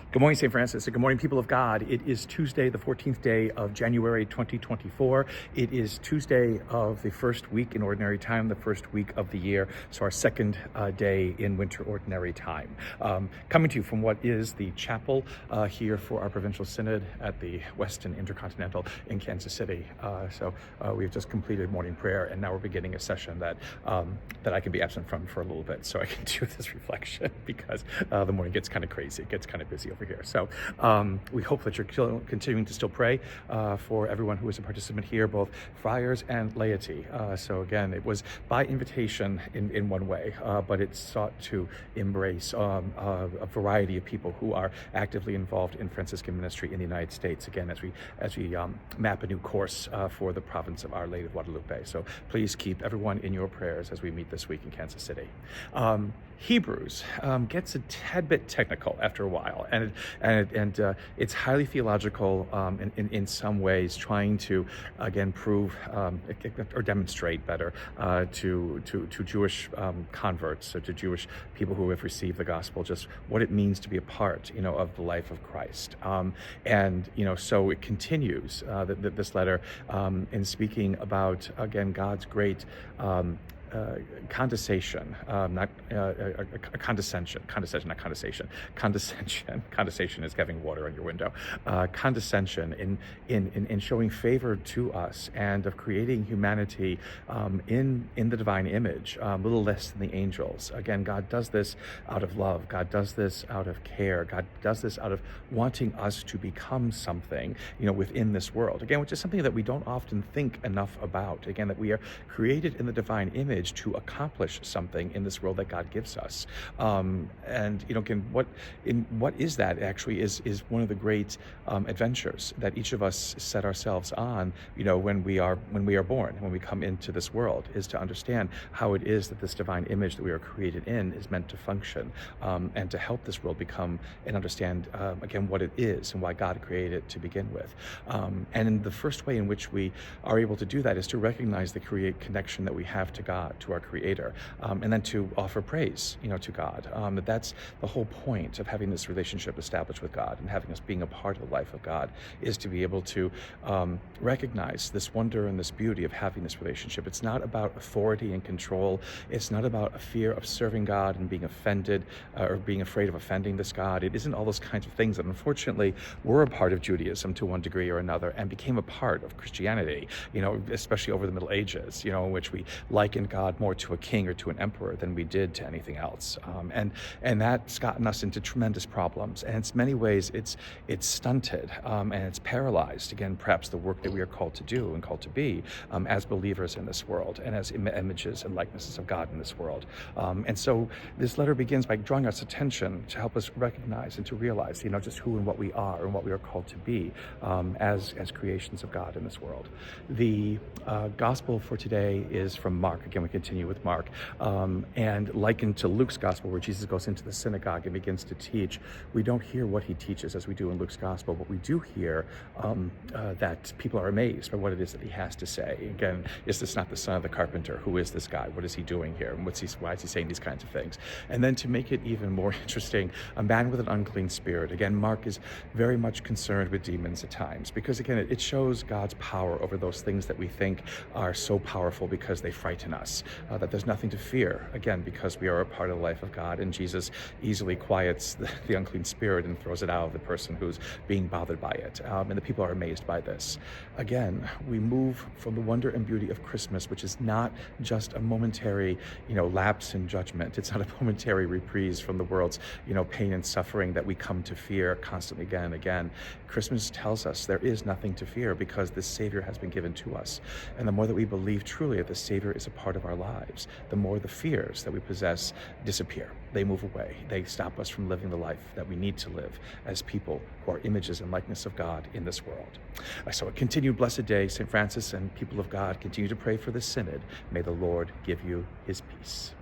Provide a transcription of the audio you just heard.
Good morning, St. Francis, and good morning, people of God. It is Tuesday, the 14th day of January 2024. It is Tuesday of the first week in Ordinary Time, the first week of the year, so our second day in Winter Ordinary Time. Coming to you from what is the chapel here for our Provincial Synod at the Weston Intercontinental in Kansas City. We've just completed morning prayer, and now we're beginning a session that I can be absent from for a little bit, so I can do this reflection because the morning gets kind of crazy, it gets kind of busy over here. So we hope that you're continuing to still pray for everyone who is a participant here, both friars and laity. So again, it was by invitation in one way, but it sought to embrace a variety of people who are actively involved in Franciscan ministry in the United States, again, as we map a new course for the province of Our Lady of Guadalupe. So please keep everyone in your prayers as we meet this week in Kansas City. Hebrews gets a tad bit technical after a while, and it's highly theological in some ways, trying to again prove or demonstrate better to Jewish converts, so to Jewish people who have received the gospel, just what it means to be a part, of the life of Christ. So it continues this letter in speaking about, again, God's great condescension, condescension is having water on your window, condescension in showing favor to us, and of creating humanity in the divine image, a little less than the angels. Again, God does this out of love. God does this out of care. God does this out of wanting us to become something, within this world. Again, which is something that we don't often think enough about. Again, that we are created in the divine image to accomplish something in this world that God gives us. Again, what is that actually is one of the great adventures that each of us set ourselves on, when we are born, when we come into this world, is to understand how it is that this divine image that we are created in is meant to function, and to help this world become and understand, again, what it is and why God created it to begin with. And the first way in which we are able to do that is to recognize the connection that we have to God, to our Creator, and then to offer praise, to God. That's the whole point of having this relationship established with God and having us being a part of the life of God, is to be able to recognize this wonder and this beauty of having this relationship. It's not about authority and control. It's not about a fear of serving God and being offended or being afraid of offending this God. It isn't all those kinds of things that unfortunately were a part of Judaism to one degree or another and became a part of Christianity, especially over the Middle Ages, in which we likened God more to a king or to an emperor than we did to anything else. And that's gotten us into tremendous problems. And in many ways, it's stunted and it's paralyzed, again, perhaps the work that we are called to do and called to be as believers in this world and as images and likenesses of God in this world. And so this letter begins by drawing us attention to help us recognize and to realize, just who and what we are and what we are called to be as creations of God in this world. The gospel for today is from Mark. Again, we continue with Mark, and likened to Luke's gospel, where Jesus goes into the synagogue and begins to teach. We don't hear what he teaches as we do in Luke's gospel, but we do hear that people are amazed by what it is that he has to say. Again, is this not the son of the carpenter? Who is this guy? What is he doing here? And why is he saying these kinds of things? And then to make it even more interesting, a man with an unclean spirit. Again, Mark is very much concerned with demons at times, because again, it shows God's power over those things that we think are so powerful because they frighten us, that there's nothing to fear, again, because we are a part of the life of God, and Jesus easily quiets the unclean spirit and throws it out of the person who's being bothered by it. And the people are amazed by this. Again, we move from the wonder and beauty of Christmas, which is not just a momentary, lapse in judgment. It's not a momentary reprise from the world's, pain and suffering that we come to fear constantly again and again. Christmas tells us there is nothing to fear because this Savior has been given to us. And the more that we believe truly that the Savior is a part of our lives, the more the fears that we possess disappear. They move away. They stop us from living the life that we need to live as people who are images and likeness of God in this world. So a continued blessed day, St. Francis and people of God, continue to pray for this synod. May the Lord give you his peace.